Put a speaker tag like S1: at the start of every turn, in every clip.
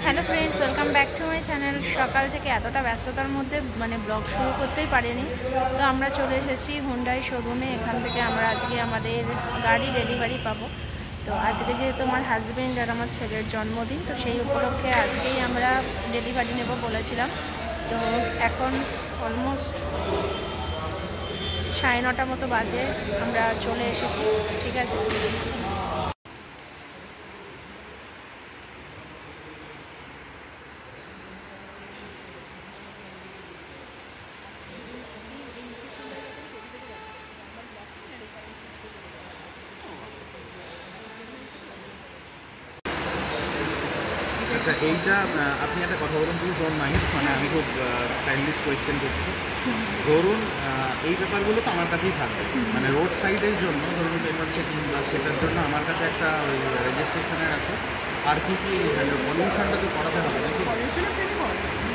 S1: Hello friends, welcome back to my channel. সকাল থেকে এতটা ব্যস্ততার মধ্যে ব্লগ শুরু করতেই পারিনি। তো আমরা চলে এসেছি হুন্ডাই শোরুমে। এখান থেকে আমরা আজকে আমাদের গাড়ি ডেলিভারি পাবো। তো আজকে যেহেতু আমার হাজব্যান্ড আর আমার ছেলের জন্মদিন, তো সেই উপলক্ষে আজকেই আমরা ডেলিভারি নেব বলেছিলাম। তো এখন অলমোস্ট 9:30 মতো বাজে, আমরা চলে এসেছি। ঠিক আছে,
S2: আচ্ছা, এইটা আপনি একটা কথা বলুন প্লিজ, ডোন্ট মাইন্ড। মানে আমি খুব চাইল্ডিশ কোয়েশ্চেন করছি। ধরুন এই ব্যাপারগুলো তো আমার কাছেই থাকবে, মানে রোড সাইডের জন্য ধরুন পেপার চেকিং বা সেটার জন্য আমার কাছে একটা রেজিস্ট্রেশনের আছে। আর কি কি পলিউশনটা তো করাতে হবে নাকি?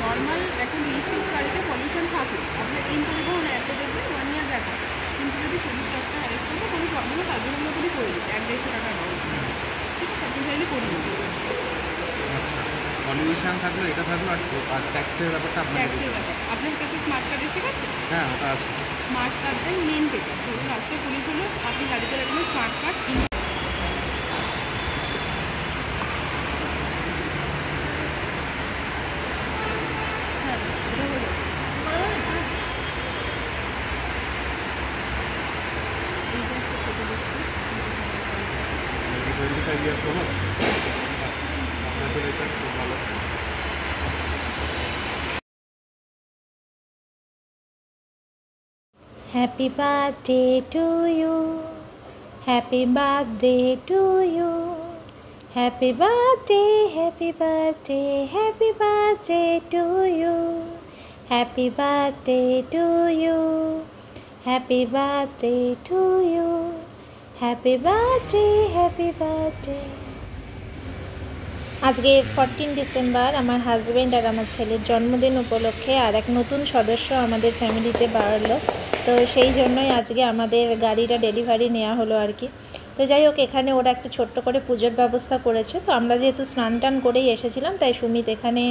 S3: নর্মাল এখন E6 গাড়িতে পলিউশন থাকে, আপনার ইন পরিবহন অ্যাপে দেখবেন 1 ইয়ার দেখা। কিন্তু যদি পুলিশ রাস্তায় অ্যারেস্ট করবে কোনো প্রবলেম তার জন্য আমরা করে করে দিচ্ছি 1-150 টাকা অ্যামাউন্ট। ঠিক আছে, আপনি চাইলে করিয়ে দেবেন।
S2: আচ্ছা, পলিউশন থাকলো, এটা থাকলো, আর ট্যাক্সের ব্যাপারটা
S3: ট্যাক্সের ব্যাপার আপনার কাছে স্মার্ট কার্ড এসে গেছে?
S2: হ্যাঁ, ওটা আছে।
S3: স্মার্ট কার্ডের মেন পেপার ধরুন রাস্তায় পুলিশ হলো, আপনি গাড়িতে রাখবেন smart card.
S1: Happy birthday to you, happy birthday to you, happy birthday, happy birthday, happy birthday to you, happy birthday to you, happy birthday to you, happy birthday, happy birthday। আজকে 14 December আমার husband আর আমার ছেলের জন্মদিন উপলক্ষে আর এক নতুন সদস্য আমাদের ফ্যামিলিতে বাড়লো। তো সেই জন্যই আজকে আমাদের গাড়িটা ডেলিভারি নেওয়া হলো আর কি। তো যাই হোক, এখানে ওরা একটা ছোট্ট করে পুজোর ব্যবস্থা করেছে। তো আমরা যেহেতু স্নান টান করেই এসেছিলাম, তাই সুমিত এখানে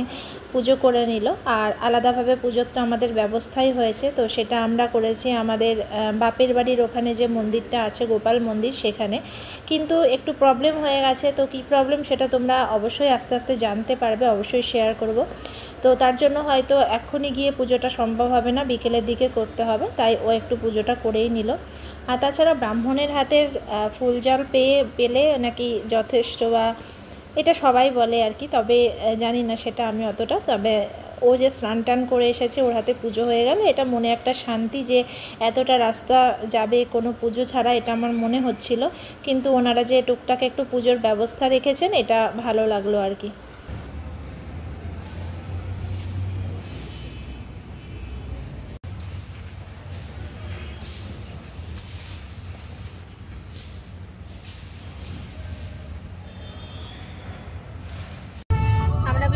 S1: পুজো করে নিল। আর আলাদাভাবে পুজোর তো আমাদের ব্যবস্থাই হয়েছে, তো সেটা আমরা করেছি আমাদের বাপের বাড়ির ওখানে যে মন্দিরটা আছে, গোপাল মন্দির, সেখানে। কিন্তু একটু প্রবলেম হয়ে গেছে। তো কী প্রবলেম সেটা তোমরা অবশ্যই আস্তে আস্তে জানতে পারবে, অবশ্যই শেয়ার করব। তো তার জন্য হয়তো এক্ষুনি গিয়ে পুজোটা সম্ভব হবে না, বিকেলের দিকে করতে হবে, তাই ও একটু পুজোটা করেই নিল। আর তাছাড়া ব্রাহ্মণের হাতের ফুল জল পেলে নাকি যথেষ্ট, বা এটা সবাই বলে আর কি। তবে জানি না সেটা আমি অতটা। তবে ও যে স্নান টান করে এসেছে, ওর হাতে পুজো হয়ে গেল, এটা মনে একটা শান্তি যে এতটা রাস্তা যাবে কোনো পুজো ছাড়া, এটা আমার মনে হচ্ছিল। কিন্তু ওনারা যে টুকটাক একটু পুজোর ব্যবস্থা রেখেছেন, এটা ভালো লাগলো আর কি।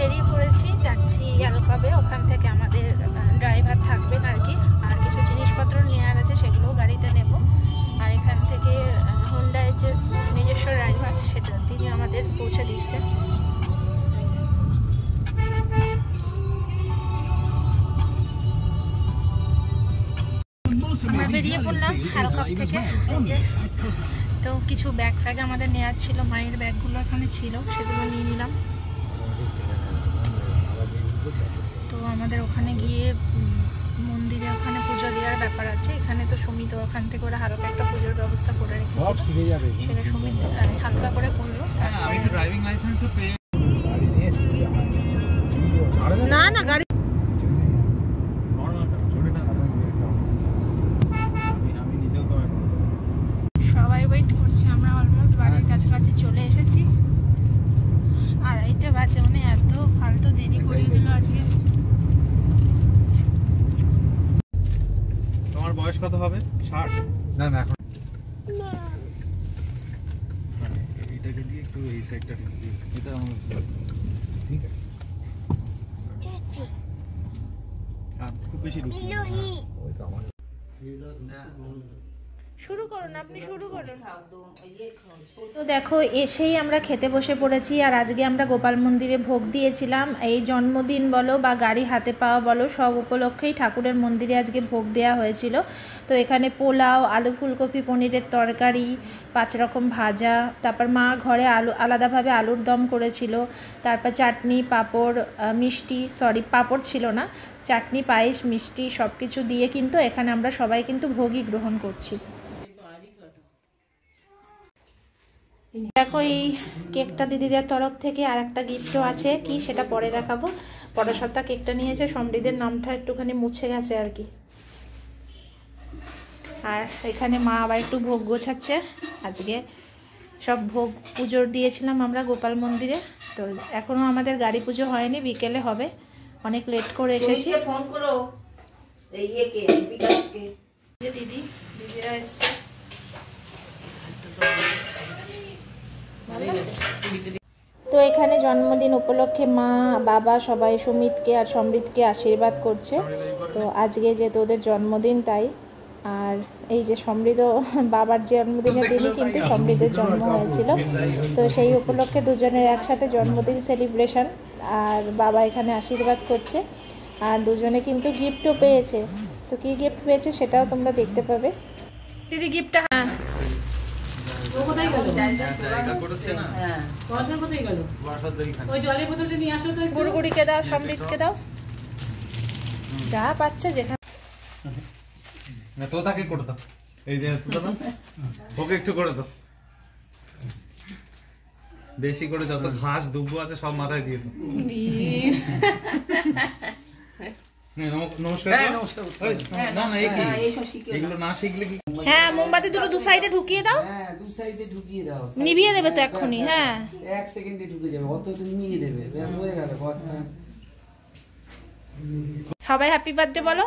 S1: বেরিয়ে পড়েছি, যাচ্ছি আলকাবে। ওখান থেকে আমাদের ড্রাইভার থাকবেন আর কি। আর কিছু জিনিসপত্র নেওয়ার আছে, সেগুলোও গাড়িতে নেব। আর এখান থেকে হুন্ডাই যে নিজস্ব ড্রাইভার, সেটা তিনি আমাদের পৌঁছে দিচ্ছেন। আমরা বেরিয়ে পড়লাম আলকাব থেকে। তো কিছু ব্যাগ ফ্যাগ আমাদের নেওয়ার ছিল, মায়ের ব্যাগগুলো এখানে ছিল, সেগুলো নিয়ে নিলাম। তো আমাদের ওখানে গিয়ে মন্দিরে ওখানে পুজো দেওয়ার ব্যাপার আছে। এখানে তো সুমিত ওখান থেকে ওরা হালকা একটা পুজোর ব্যবস্থা করে রেখেছিল, সেটা সুমিত হালকা করে করলো। না না, গাড়ি সবাই ওয়েট করছে। আমরা অলমোস্ট বাড়ির কাছাকাছি চলে এসেছি। 2:30 বাজে, মানে এত ফালতু দেরি করিয়ে দিল আজকে।
S2: তোমার বয়স কত হবে? 60? না না, এখন এইটাকে দিয়ে একটু এই সাইডটা এটা ঠিক আছে। খুব বেশি রুটি ওইটা আমার
S1: শুরু করুন, আপনি শুরু করুন। তো দেখো এসেই আমরা খেতে বসে পড়েছি। আর আজকে আমরা গোপাল মন্দিরে ভোগ দিয়েছিলাম। এই জন্মদিন বলো বা গাড়ি হাতে পাওয়া বলো, সব উপলক্ষেই ঠাকুরের মন্দিরে আজকে ভোগ দেওয়া হয়েছিল। তো এখানে পোলাও, আলু ফুলকপি পনিরের তরকারি, 5 রকম ভাজা, তারপর মা ঘরে আলাদাভাবে আলুর দম করেছিল, তারপর চাটনি, পাঁপড়, মিষ্টি, পাঁপড় ছিল না, চাটনি, পায়েস, মিষ্টি সব কিছু দিয়ে কিন্তু এখানে আমরা সবাই কিন্তু ভোগই গ্রহণ করছি। দেখো এই কেকটা দিদিদের তরফ থেকে, আর একটা গিফটও আছে, কি সেটা পরে দেখাবো। পরশাত্তা কেকটা নিয়েছে, সমৃদ্ধের নামটা একটুখানি মুছে গেছে আর কি। আর এখানে মা আবার একটু ভোগ গোছাচ্ছে। আজকে সব ভোগ পুজোর দিয়েছিলাম আমরা গোপাল মন্দিরে। তো এখনও আমাদের গাড়ি পুজো হয়নি, বিকেলে হবে, অনেক লেট করে এসেছি।
S4: ফোন করো দিদিরা এসছে।
S1: তো এখানে জন্মদিন উপলক্ষে মা, বাবা সবাই সুমিতকে আর সমৃদ্ধকে আশীর্বাদ করছে। তো আজকে যেহেতু ওদের জন্মদিন তাই। আর এই যে সমৃদ্ধ বাবার জন্মদিনের দিনই কিন্তু সমৃদ্ধের জন্ম হয়েছিল। তো সেই উপলক্ষে দুজনের একসাথে জন্মদিন সেলিব্রেশন। আর বাবা এখানে আশীর্বাদ করছে। আর দুজনে কিন্তু গিফটও পেয়েছে। তো কী গিফট পেয়েছে সেটাও তোমরা দেখতে পাবে। দিদি গিফটটা, হ্যাঁ
S4: কোথায় গেল?
S2: জায়গা করেছে না,
S4: হ্যাঁ পড়াশোনা কোথায় গেল? ওই জলের বোতলটা নিয়ে আসো তো।
S1: গুড়গুড়িকে দাও, সমৃদ্ধকে দাও, যা পাচ্ছে যেখানে।
S2: না তো তাকে করে দাও, এই যে তো না ওকে একটু করে দাও, বেশি করে যত ঘাস দুব্বো আছে সব মাথায় দিয়ে দাও। নমস্কার। না না এই কি এগুলো না শিখলে কি?
S1: হ্যাঁ মোমবাতি দুটো দু সাইডে ঢুকিয়ে দাও।
S5: হ্যাঁ দু সাইডে ঢুকিয়ে দাও,
S1: নিভিয়ে দেবে তো এক্ষুনি। হ্যাঁ
S5: 1 সেকেন্ডে ঢুকে যাবে, অত তো নিয়ে দেবে, ব্যাস হয়ে গেল কথা।
S1: সবাই হ্যাপি বার্থডে বলো।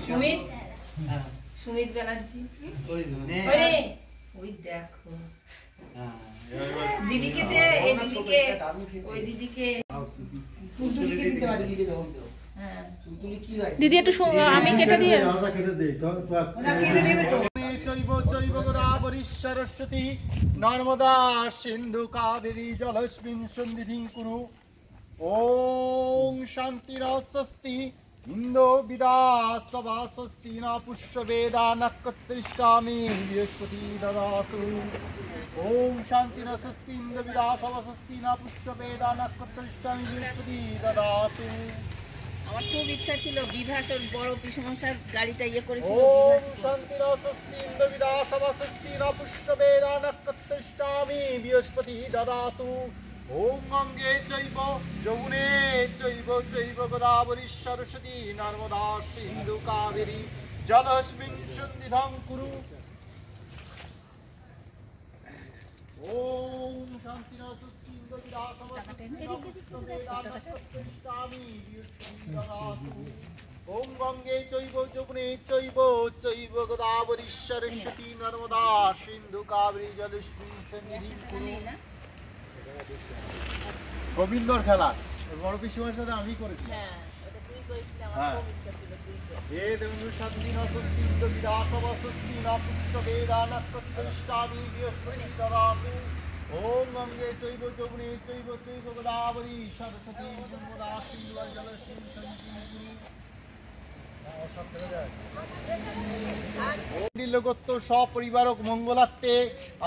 S4: সুমিত, সুমিত ব্যানার্জি, ওই দেখো দিদিকে দে, এই দিদিকে, ওই দিদিকে
S5: তুলতুলিকে দিতে পারবি যে দাও।
S4: হ্যাঁ
S5: তুলতুলি কি হয়?
S1: দিদি একটু আমি কেটে দিয়ে।
S5: ওরা কেটে দেবে তো।
S6: চৈব চৈব গোদাবরী সরস্বতী নর্মদা সিন্ধু কাবেরী জলস্মিন সন্নিধিং কুরু। ওং শান্তিরস্বস্তি ইন্দো বিদাসবা স্বস্তি না পুষ্য বেদা নক্ষত্রিষ্টামি বৃহস্পতি দদাতু। ওং শান্তিরস্বস্তি ইন্দো বিদাসবা স্বস্তি না পুষ্য বেদা নক্ষত্রিষ্টামি বৃহস্পতি দদাতু।
S4: আমার খুব ইচ্ছা ছিল বিভাস, ওর বড় পিসমশার গাড়িটা ইয়ে করেছিল।
S6: ওম শান্তিরস্বস্তি ইন্দো বিদাসবা স্বস্তি না পুষ্য বেদা নক্ষত্রিষ্টামি বৃহস্পতি দদাতু। ওম গঙ্গে চৈব যমুনে চৈব চৈব গোদাবরী সরস্বতী নর্মদা সিন্ধু কাবেরী জলস্মিন সন্নিধিং কুরু। ওম শান্তিরস্বস্তি ইন্দো বিদাসবা স্বস্তি না পুষ্য বেদা নক্ষত্রিষ্টামি বৃহস্পতি দদাতু। ওম গঙ্গে চৈব যমুনে চৈব চৈব গোদাবরী সরস্বতী নর্মদা সিন্ধু কাবেরী জলস্মিন সন্নিধিং কুরু। গোবিন্দর খেলা বড় পিসিমার সাথে আমি করেছি।
S4: হ্যাঁ ওটা তুই করেছিলি, আমার খুব ইচ্ছা ছিল তুই কর।
S6: হে দেবু শান্তি না স্বস্তি ইন্দো বিদাসবা স্বস্তি না পুষ্য বেদা নক্ষত্রিষ্টামি বৃহস্পতি দদাতু। ওম গঙ্গে চৈব যমুনে চৈব চৈব গোদাবরী সরস্বতী নর্মদা সিন্ধু জলস্মিন সন্নিধিং কুরু। লোকত্ব সপরিবারক মঙ্গলার্থে,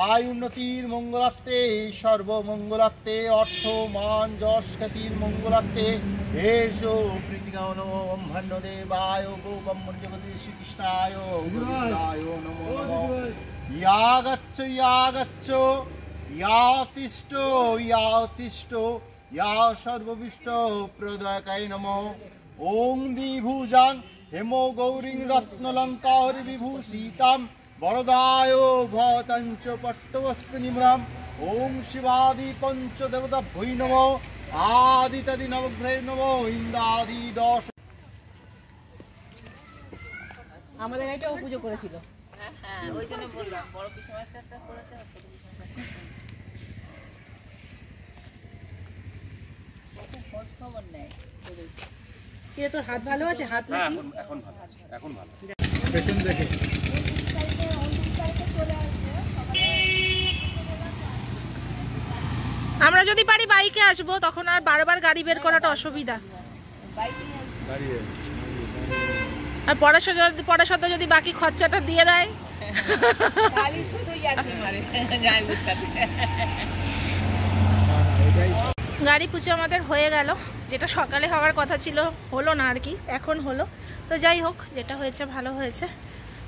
S6: আয় উন্নতির মঙ্গলার্থে, সর্বমঙ্গলার্থে, অর্থ মান যশ খ্যাতির মঙ্গলার্থে এসো প্রীতিকামন ব্রহ্মাণ্ড দেবায় গো ব্রহ্মণ জগতে শ্রীকৃষ্ণায় গোবিন্দায় নমো নমঃ। ইয়াগচ্ছ ইয়াগচ্ছ ইয়াতিষ্ঠ ইয়াতিষ্ঠ ইয়া সর্ববিষ্ট প্রদয়কায় নমঃ। ওং দ্বিভুজাং হেমো গৌরীং রত্নলঙ্কার বিভূষিতাম বরদায় ভতঞ্চ পট্টবস্তি নিম্রাম। ওং শিবাদি পঞ্চদেবতা ভৈ নমঃ। আদিতাদি নবগ্রহে নমঃ। ইন্দ্রাদি দশ।
S4: আমাদের গাড়িটাও পুজো করেছিল। হ্যাঁ ওই জন্য বললাম বড় পিসমশারটা করেছে আর ছোট পিসমশারটা। খোঁজ খবর নেয় তোদের।
S3: কিরে তোর হাত ভালো আছে? হাত
S6: হ্যাঁ
S3: নাকি?
S6: এখন ভালো আছে, এখন ভালো আছে।
S2: পেছন দেখে
S1: আমরা যদি পারি বাইকে আসবো, তখন আর বারবার গাড়ি বের করাটা অসুবিধা।
S2: দাঁড়িয়ে
S1: আর পড়াশোনা যদি বাকি খরচাটা দিয়ে দেয়।
S4: খালি শুধু ইয়ার্কি মারে জামাইবাবুর সাথে।
S1: গাড়ি পুজো আমাদের হয়ে গেল, যেটা সকালে হওয়ার কথা ছিল হলো না আর কি, এখন হলো। তো যাই হোক, যেটা হয়েছে ভালো হয়েছে।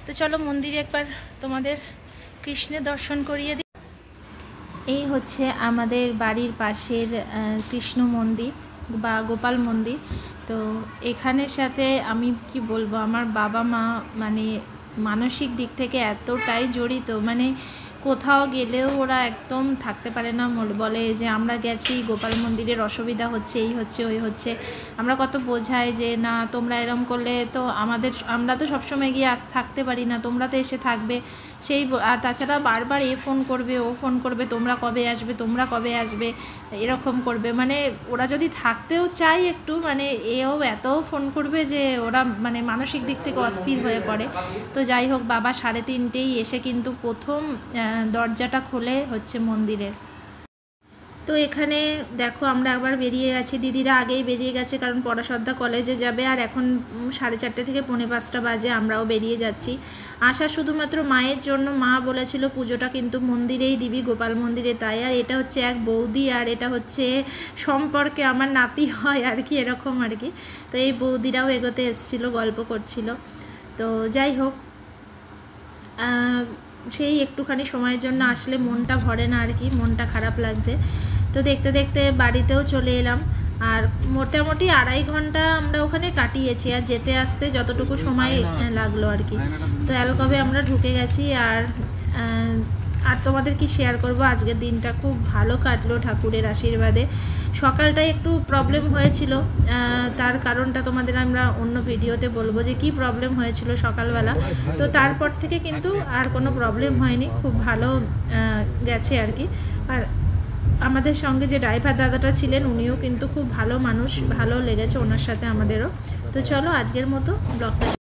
S1: তো চলো মন্দিরে একবার তোমাদের কৃষ্ণের দর্শন করিয়ে দিই। এই হচ্ছে আমাদের বাড়ির পাশের কৃষ্ণ মন্দির বা গোপাল মন্দির। তো এখানের সাথে আমি কি বলবো, আমার বাবা মা মানে মানসিক দিক থেকে এতটাই জড়িত, মানে কোথাও গেলেও ওরা একদম থাকতে পারে না। বলে যে আমরা গেছি গোপাল মন্দিরের অসুবিধা হচ্ছে, এই হচ্ছে ওই হচ্ছে। আমরা কত বোঝাই যে না তোমরা এরম করলে তো আমরা তো সবসময় গিয়ে থাকতে পারি না, তোমরা তো এসে থাকবে। সেই আর তাছাড়া বারবার এ ফোন করবে, ও ফোন করবে, তোমরা কবে আসবে, তোমরা কবে আসবে, এরকম করবে। মানে ওরা যদি থাকতেও চায় একটু, মানে এও এত ফোন করবে যে ওরা মানে মানসিক দিক থেকে অস্থির হয়ে পড়ে। তো যাই হোক, বাবা 3:30টেই এসে কিন্তু প্রথম দরজাটা খোলে হচ্ছে মন্দিরের। তো এখানে দেখো আমরা আবার বেরিয়ে গেছি, দিদিরা আগেই বেরিয়ে গেছে কারণ পড়াশোনা কলেজে যাবে। আর এখন 4:30 থেকে 4:45 বাজে, আমরাও বেরিয়ে যাচ্ছি। আসা শুধুমাত্র মায়ের জন্য, মা বলেছিল পুজোটা কিন্তু মন্দিরেই দিবি, গোপাল মন্দিরে। তাই আর এটা হচ্ছে এক বৌদি, আর এটা হচ্ছে সম্পর্কে আমার নাতি হয় আর কি, এরকম আর কি। তো এই বৌদিরাও এগোতে এসেছিলো, গল্প করছিল। তো যাই হোক, সেই একটুখানি সময়ের জন্য আসলে মনটা ভরে না আর কি, মনটা খারাপ লাগছে। তো দেখতে দেখতে বাড়িতেও চলে এলাম। আর মোটামুটি 2.5 ঘন্টা আমরা ওখানে কাটিয়েছি, আর যেতে আসতে যতটুকু সময় লাগলো আর কি। তো অ্যালকবে আমরা ঢুকে গেছি। আর তোমাদের কি শেয়ার করব, আজকের দিনটা খুব ভালো কাটলো ঠাকুরের আশীর্বাদে। সকালটায় একটু প্রবলেম হয়েছিল, তার কারণটা তোমাদের আমরা অন্য ভিডিওতে বলবো যে কি প্রবলেম হয়েছিল সকালবেলা। তো তারপর থেকে কিন্তু আর কোনো প্রবলেম হয়নি, খুব ভালো গেছে আর কি। আর আমাদের সঙ্গে যে ড্রাইভার দাদাটা ছিলেন উনিও কিন্তু খুব ভালো মানুষ, ভালো লেগেছে ওনার সাথে আমাদেরও। তো চলো আজকের মতো ব্লগটা